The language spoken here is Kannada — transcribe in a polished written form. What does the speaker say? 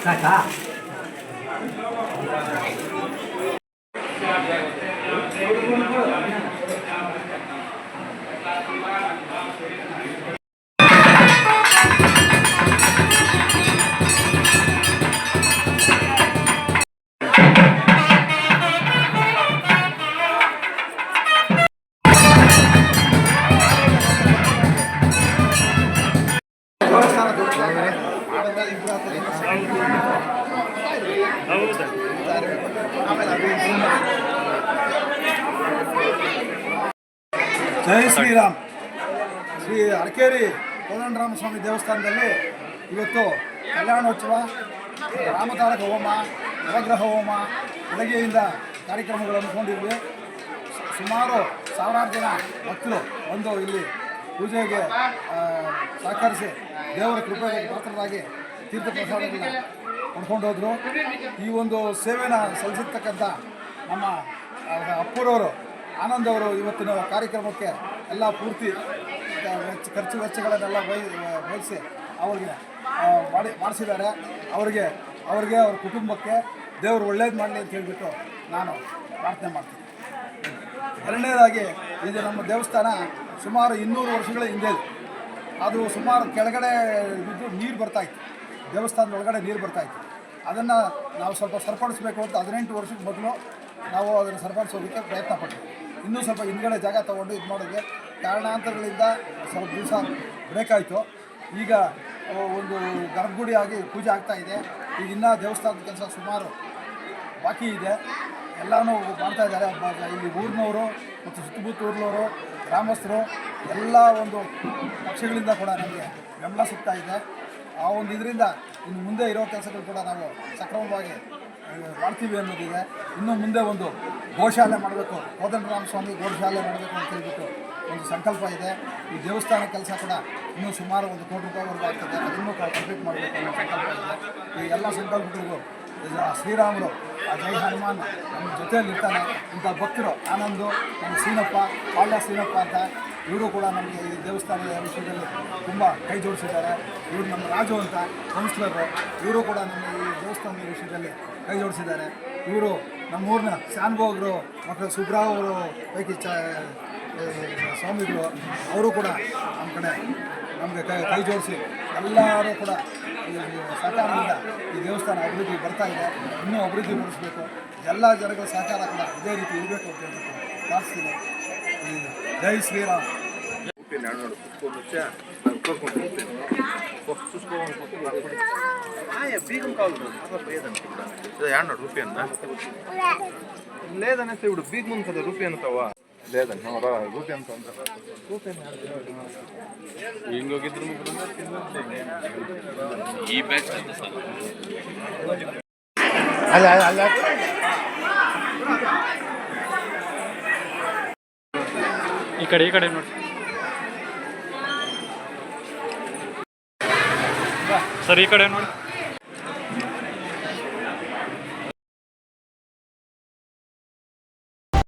ಸಾಕಾ? ಜೈ ಶ್ರೀರಾಮ್. ಶ್ರೀ ಅರಕೇರಿ ಕೋದಂಡರಾಮಸ್ವಾಮಿ ದೇವಸ್ಥಾನದಲ್ಲಿ ಇವತ್ತು ಕಲ್ಯಾಣೋತ್ಸವ, ರಾಮತಾರಕ ಹೋಮ, ನವಗ್ರಹ ಹೋಮ ಬೆಳಗ್ಗೆಯಿಂದ ಕಾರ್ಯಕ್ರಮಗಳು ಹಮ್ಮಿಕೊಂಡಿದ್ವಿ. ಸುಮಾರು ಸಾವಿರಾರು ಜನ ಭಕ್ತರು ಬಂದು ಇಲ್ಲಿ ಪೂಜೆಗೆ ಸಹಕರಿಸಿ ದೇವರ ಕೃಪೆಗೆ ಪಾತ್ರರಾಗಿ ತೀರ್ಥ ಪ್ರಸಾದಗಳನ್ನ ಪಡ್ಕೊಂಡು ಹೋದರು. ಈ ಒಂದು ಸೇವೆನ ಸಲ್ಲಿಸಿರ್ತಕ್ಕಂಥ ನಮ್ಮ ಅಪ್ಪೂರವರು, ಆನಂದ್ ಅವರು ಇವತ್ತಿನ ಕಾರ್ಯಕ್ರಮಕ್ಕೆ ಎಲ್ಲ ಪೂರ್ತಿ ಖರ್ಚು ವೆಚ್ಚಗಳನ್ನೆಲ್ಲ ವಹಿಸಿ ಅವ್ರಿಗೆ ಮಾಡಿಸಿದ್ದಾರೆ. ಅವ್ರಿಗೆ ಅವ್ರ ಕುಟುಂಬಕ್ಕೆ ದೇವರು ಒಳ್ಳೇದು ಮಾಡಲಿ ಅಂತ ಹೇಳಿಬಿಟ್ಟು ನಾನು ಪ್ರಾರ್ಥನೆ ಮಾಡ್ತೀನಿ. ಎರಡನೇದಾಗಿ ಇದು ನಮ್ಮ ದೇವಸ್ಥಾನ ಸುಮಾರು 200 ವರ್ಷಗಳ ಹಿಂದೆ ಅದು ಸುಮಾರು ಕೆಳಗಡೆ ಇದು ನೀರು ಬರ್ತಾಯಿತ್ತು, ದೇವಸ್ಥಾನದ ಒಳಗಡೆ ನೀರು ಬರ್ತಾಯಿತ್ತು. ಅದನ್ನು ನಾವು ಸ್ವಲ್ಪ ಸರಿಪಡಿಸ್ಬೇಕು ಅಂತ 18 ವರ್ಷದ ಮೊದಲು ನಾವು ಅದನ್ನು ಸರಿಪಡಿಸೋದಕ್ಕೆ ಪ್ರಯತ್ನ ಪಡ್ತೀವಿ. ಇನ್ನೂ ಸ್ವಲ್ಪ ಹಿಂದ್ಗಡೆ ಜಾಗ ತೊಗೊಂಡು ಇದು ಮಾಡೋಕ್ಕೆ ಕಾರಣಾಂತರಗಳಿಂದ ಸ್ವಲ್ಪ ದಿವಸ ಬ್ರೇಕ್ ಆಯಿತು. ಈಗ ಒಂದು ಗರ್ಭಗುಡಿ ಆಗಿ ಪೂಜೆ ಆಗ್ತಾಯಿದೆ. ಈಗ ಇನ್ನೂ ದೇವಸ್ಥಾನದ ಕೆಲಸ ಸುಮಾರು ಬಾಕಿ ಇದೆ, ಎಲ್ಲನೂ ಮಾಡ್ತಾಯಿದ್ದಾರೆ. ಇಲ್ಲಿ ಊರಿನವರು ಮತ್ತು ಸುತ್ತಮುತ್ತ ಊರಿನವರು, ಗ್ರಾಮಸ್ಥರು ಎಲ್ಲ ಒಂದು ಪಕ್ಷಗಳಿಂದ ಕೂಡ ನಮಗೆ ಬೆಂಬಲ ಸಿಗ್ತಾ ಇದೆ. ಆ ಒಂದು ಇದರಿಂದ ಇನ್ನು ಮುಂದೆ ಇರೋ ಕೆಲಸಗಳು ಕೂಡ ನಾವು ಸಕ್ರಮವಾಗಿ ಮಾಡ್ತೀವಿ ಅನ್ನೋದಿದೆ. ಇನ್ನು ಮುಂದೆ ಒಂದು ಗೋಶಾಲೆ ಮಾಡಬೇಕು, ಕೋದಂಡರಾಮಸ್ವಾಮಿ ಗೋಶಾಲೆ ಮಾಡಬೇಕು ಅಂತ ಹೇಳ್ಬಿಟ್ಟು ಒಂದು ಸಂಕಲ್ಪ ಇದೆ. ಈ ದೇವಸ್ಥಾನ ಕೆಲಸ ಕೂಡ ಇನ್ನೂ ಸುಮಾರು 1 ಕೋಟಿ ರೂಪಾಯಿವರೆಗೂ ಆಗ್ತದೆ, ಅದನ್ನು ಕಂಪ್ಲೀಟ್ ಮಾಡಬೇಕು ಅನ್ನೋ ಸಂಕಲ್ಪ ಇದೆ. ಈ ಎಲ್ಲ ಸಂಕಲ್ಪಗಳಿಗೂ ಶ್ರೀರಾಮರು ಜೈ ಹನುಮಾನ್ ನಮ್ಮ ಜೊತೆಯಲ್ಲಿ ಇರ್ತಾನೆ. ಇಂಥ ಭಕ್ತರು ಆನಂದು, ನಮ್ಮ ಸೀನಪ್ಪ, ಪಾಳ್ಯ ಸೀನಪ್ಪ ಅಂತ ಇವರು ಕೂಡ ನಮಗೆ ಈ ದೇವಸ್ಥಾನದ ವಿಷಯದಲ್ಲಿ ತುಂಬ ಕೈ ಜೋಡಿಸಿದ್ದಾರೆ. ಇವರು ನಮ್ಮ ರಾಜು ಅಂತ ಕೌನ್ಸಿಲರು, ಇವರು ಕೂಡ ನಮ್ಮ ಈ ದೇವಸ್ಥಾನದ ವಿಷಯದಲ್ಲಿ ಕೈ ಜೋಡಿಸಿದ್ದಾರೆ. ಇವರು ನಮ್ಮೂರಿನ ಶಾನ್ಭೋಗರು ಮತ್ತು ಸುಬ್ರಾವ್ ಅವರು ಪೈಕಿ ಸ್ವಾಮಿಗಳು, ಅವರು ಕೂಡ ನಮ್ಮ ಕಡೆ ನಮಗೆ ಕೈ ಜೋಡಿಸಿ ಎಲ್ಲರೂ ಕೂಡ ಈ ಸಹಕಾರದಿಂದ ಈ ದೇವಸ್ಥಾನ ಅಭಿವೃದ್ಧಿ ಬರ್ತಾ ಇದೆ. ಇನ್ನೂ ಅಭಿವೃದ್ಧಿ ಪಡಿಸಬೇಕು, ಎಲ್ಲ ಜನಗಳ ಸಹಕಾರ ಕೂಡ ಇದೇ ರೀತಿ ಇರಬೇಕು ಅಂತ ಹೇಳ್ಬಿಟ್ಟು ಪ್ರಾರ್ಥಿಸ್ತೀನಿ. ಜೈ శ్రీరామ్. లేదనే ఇప్పుడు బీగ్ ముందు కదా రూపీ అంతావా లేదండి రూపీ అంత ఇంకొకరు ఈ బ్యాచ్ ಈ ಕಡೆ ನೋಡಿ ಸರ್, ಈ ಕಡೆ ನೋಡಿ.